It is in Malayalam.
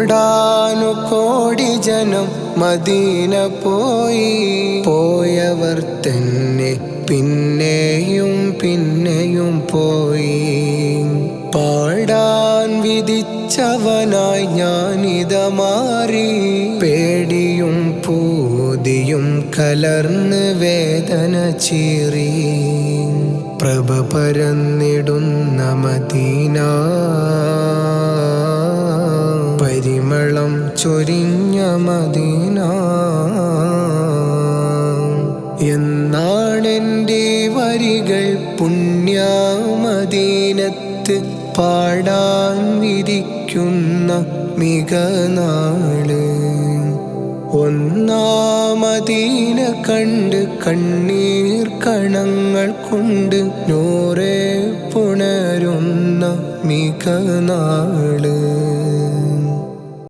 കോടാനു കോടി ജനം മദീന പോയി. പോയവർ തന്നെ പിന്നെയും പിന്നെയും പോയി. പാടാൻ വിധിച്ചവനായി ഞാനിത മാറി. പേടിയും പൂതിയും കലർന്ന് വേദന ചീറി. പ്രഭ പരന്നിടുന്ന മദീന, പരിമളം ചൊരിഞ്ഞ മദീന. എന്നാണെൻ്റെ വരികൾ പുണ്യ മദീനത്ത് പാടാൻ വിധിക്കുന്ന മികനാള്. ഒന്നാമദീന കണ്ട് കണ്ണീർ കണങ്ങൾ കൊണ്ട് നൂറെ പുണരുന്ന മികനാള്.